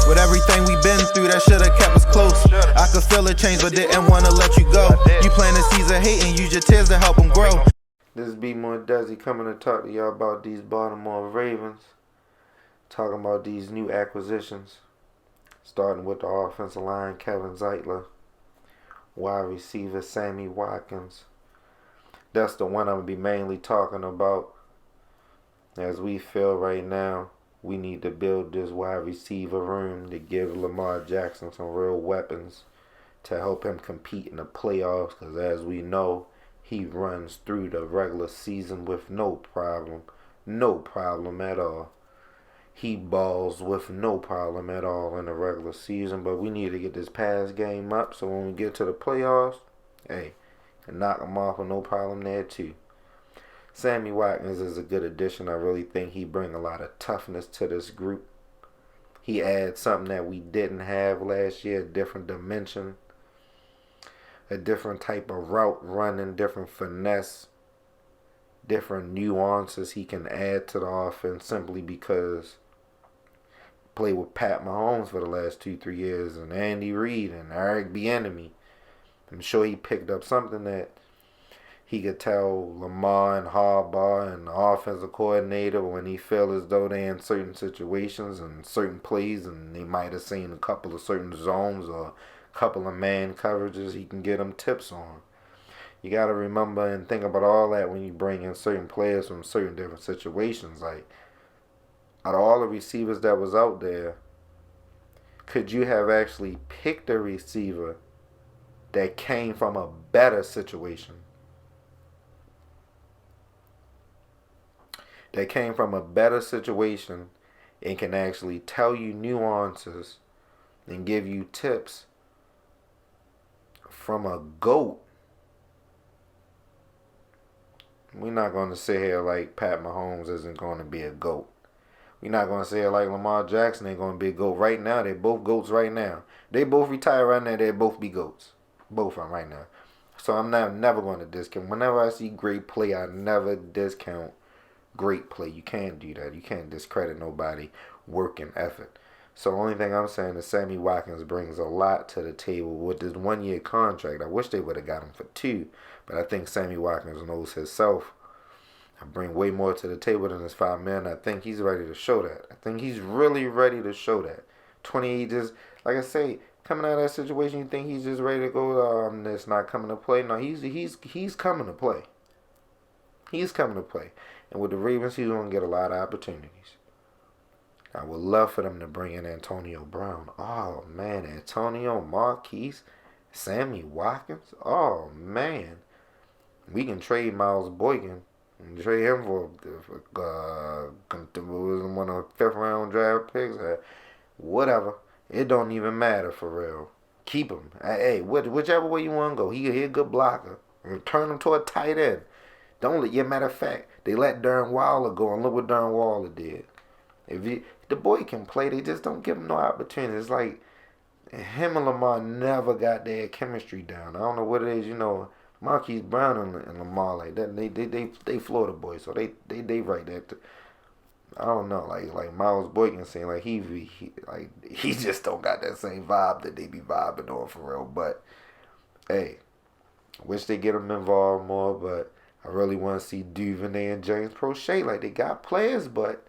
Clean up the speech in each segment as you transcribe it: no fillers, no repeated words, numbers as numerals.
With everything we been through, that shoulda kept us close. I could feel a change, but didn't wanna let you go. You planted seeds of hate and use your tears to help them grow. This is B-More Dezzy coming to talk to y'all about these Baltimore Ravens. Talking about these new acquisitions. Starting with the offensive line, Kevin Zeitler. Wide receiver, Sammy Watkins. That's the one I'm going to be mainly talking about. As we feel right now, we need to build this wide receiver room to give Lamar Jackson some real weapons to help him compete in the playoffs. Because as we know, he runs through the regular season with no problem. No problem at all. He balls with no problem at all in the regular season. But we need to get this pass game up so when we get to the playoffs, hey, can knock him off with no problem there too. Sammy Watkins is a good addition. I really think he brings a lot of toughness to this group. He adds something that we didn't have last year, a different dimension, a different type of route running, different finesse, different nuances he can add to the offense simply because he played with Pat Mahomes for the last 2-3 years and Andy Reid and Eric Bieniemy. I'm sure he picked up something that he could tell Lamar and Harbaugh and the offensive coordinator when he felt as though they're in certain situations and certain plays and they might have seen a couple of certain zones or a couple of man coverages he can get them tips on. You got to remember and think about all that when you bring in certain players from certain different situations. Like, out of all the receivers that was out there, could you have actually picked a receiver that came from a better situation? That came from a better situation and can actually tell you nuances and give you tips from a GOAT. We're not going to sit here like Pat Mahomes isn't going to be a GOAT. We're not going to say it like Lamar Jackson ain't going to be a GOAT. Right now, they're both GOATs right now. They both retire right now, they'll both be GOATs. Both of them right now. So I'm never going to discount. Whenever I see great play, I never discount great play. You can't do that. You can't discredit nobody work and effort. So the only thing I'm saying is Sammy Watkins brings a lot to the table with this 1-year contract. I wish they would have got him for 2, but I think Sammy Watkins knows himself. I bring way more to the table than his 5 million. I think he's ready to show that. I think he's really ready to show that. 28 just, like I say, coming out of that situation, you think he's just ready to go, it's not coming to play. No, he's coming to play. He's coming to play. And with the Ravens, he's going to get a lot of opportunities. I would love for them to bring in Antonio Brown. Oh, man. Antonio, Marquise, Sammy Watkins. Oh, man. We can trade Miles Boykin and trade him for one of the 5th round draft picks. Whatever. It don't even matter for real. Keep him. Hey, whichever way you want to go. He a good blocker. Turn him to a tight end. Don't let, matter of fact, they let Darren Waller go, and look what Darren Waller did. If the boy can play, they just don't give him no opportunity. It's like him and Lamar never got their chemistry down. I don't know what it is, Marquise Brown and Lamar like that. They Florida boys, so they right there. I don't know, like Miles Boykin saying like he just don't got that same vibe that they be vibing on for real. But hey, wish they get him involved more, but I really want to see Duvernay and James Prochet. Like, they got players, but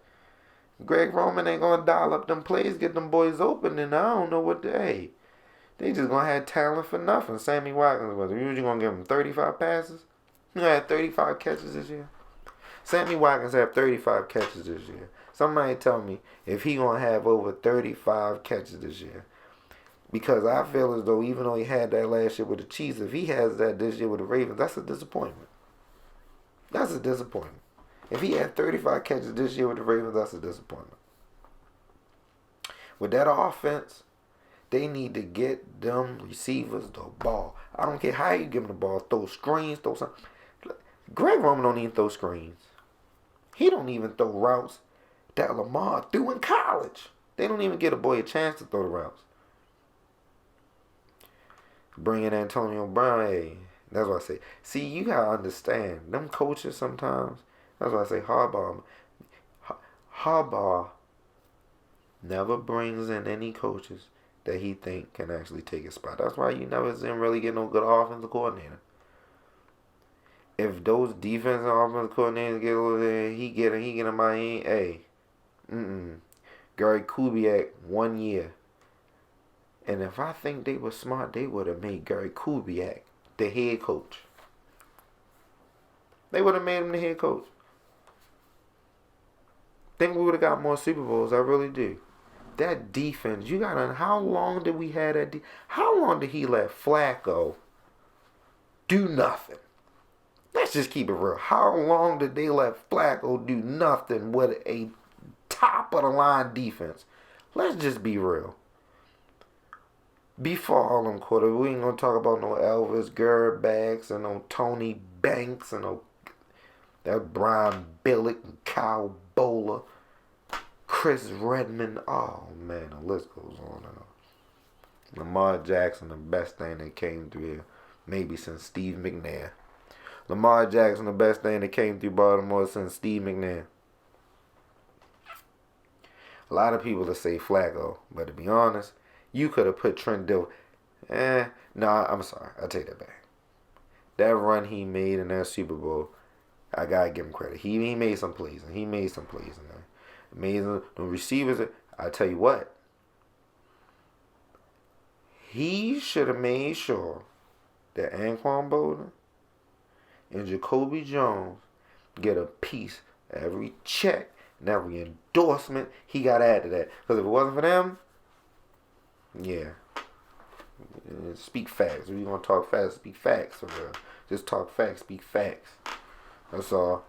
Greg Roman ain't going to dial up them plays, get them boys open, and I don't know what they just going to have talent for nothing. Sammy Watkins was usually going to give him 35 passes. He had 35 catches this year. Sammy Watkins had 35 catches this year. Somebody tell me if he going to have over 35 catches this year. Because I feel as though even though he had that last year with the Chiefs, if he has that this year with the Ravens, that's a disappointment. That's a disappointment. If he had 35 catches this year with the Ravens, that's a disappointment. With that offense, they need to get them receivers the ball. I don't care how you give them the ball. Throw screens, throw something. Greg Roman don't even throw screens. He don't even throw routes that Lamar threw in college. They don't even get a boy a chance to throw the routes. Bring in Antonio Brown, hey. That's what I say. See, you gotta understand. Them coaches sometimes, that's why I say Harbaugh never brings in any coaches that he think can actually take his spot. That's why you never see him really get no good offensive coordinator. If those defense and offensive coordinators get over there, he get him by hey. Gary Kubiak 1 year. And if I think they were smart, they would have made Gary Kubiak the head coach. They would have made him the head coach. Think we would have got more Super Bowls. I really do. That defense, you got on. How long did we have that? How long did he let Flacco do nothing? Let's just keep it real. How long did they let Flacco do nothing with a top of the line defense? Let's just be real. Before all them quarters, we ain't gonna talk about no Elvis Gerbacks and no Tony Banks and no that Brian Billick and Kyle Bowler, Chris Redmond. Oh man, the list goes on and on. Lamar Jackson, the best thing that came through here, maybe since Steve McNair. Lamar Jackson, the best thing that came through Baltimore since Steve McNair. A lot of people that say Flacco, but to be honest, you could have put Trent Dilfer. I'm sorry. I take that back. That run he made in that Super Bowl, I gotta give him credit. He made some plays, and he made some plays in there. Amazing. The receivers, I tell you what, he should have made sure that Anquan Bolden and Jacoby Jones get a piece of every check and every endorsement he got to add to that. Because if it wasn't for them, yeah. Speak facts. If you want to talk facts, speak facts for real. Just talk facts, speak facts. That's all.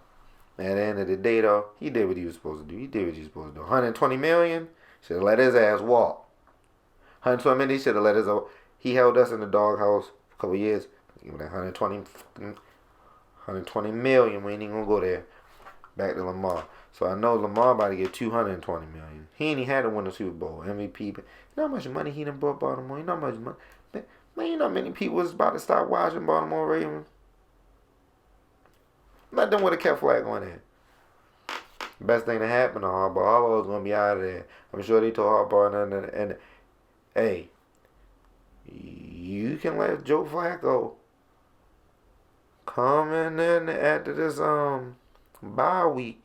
And at the end of the day, though, he did what he was supposed to do. He did what he was supposed to do. $120 million, should have let his ass walk. $120 million, should have let his ass. He held us in the doghouse for a couple of years. Give him that $120 million. We ain't even gonna go there. Back to Lamar. So I know Lamar about to get $220 million. He ain't even had to win the Super Bowl MVP. You know how much money he done brought Baltimore? You know how much money? Man, you know how many people was about to start watching Baltimore Ravens? Let them would have kept Flacco in there. Best thing that happened to Harbaugh. Harbaugh was gonna be out of there. I'm sure they told Harbaugh and hey, you can let Joe Flacco come in after this bye week.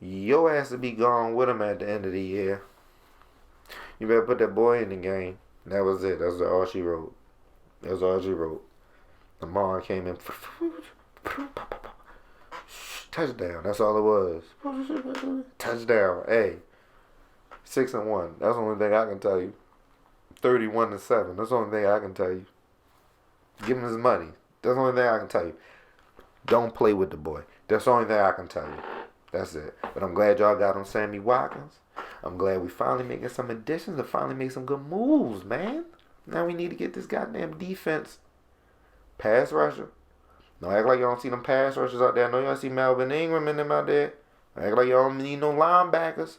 Your ass will be gone with him at the end of the year. You better put that boy in the game. That was it. That's all she wrote. That's all she wrote. Lamar came in. Touchdown. That's all it was. Touchdown. Hey. 6-1. That's the only thing I can tell you. 31-7. That's the only thing I can tell you. Give him his money. That's the only thing I can tell you. Don't play with the boy. That's the only thing I can tell you. That's it. But I'm glad y'all got on Sammy Watkins. I'm glad we finally making some additions and finally make some good moves, man. Now we need to get this goddamn defense pass rusher. Don't act like y'all don't see them pass rushers out there. I know y'all see Melvin Ingram and them out there. Don't act like y'all don't need no linebackers.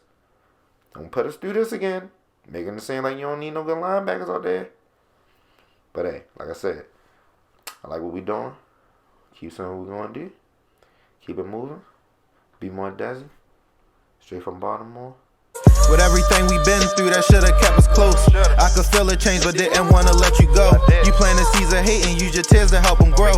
Don't put us through this again. Making it seem like you don't need no good linebackers out there. But hey, like I said, I like what we doing. Keep saying what we're going to do. Keep it moving. Be more Dezzy. Straight from Baltimore. With everything we been through, that shoulda kept us close. I could feel a change, but didn't wanna let you go. You plant the seeds of hate and use your tears to help them grow.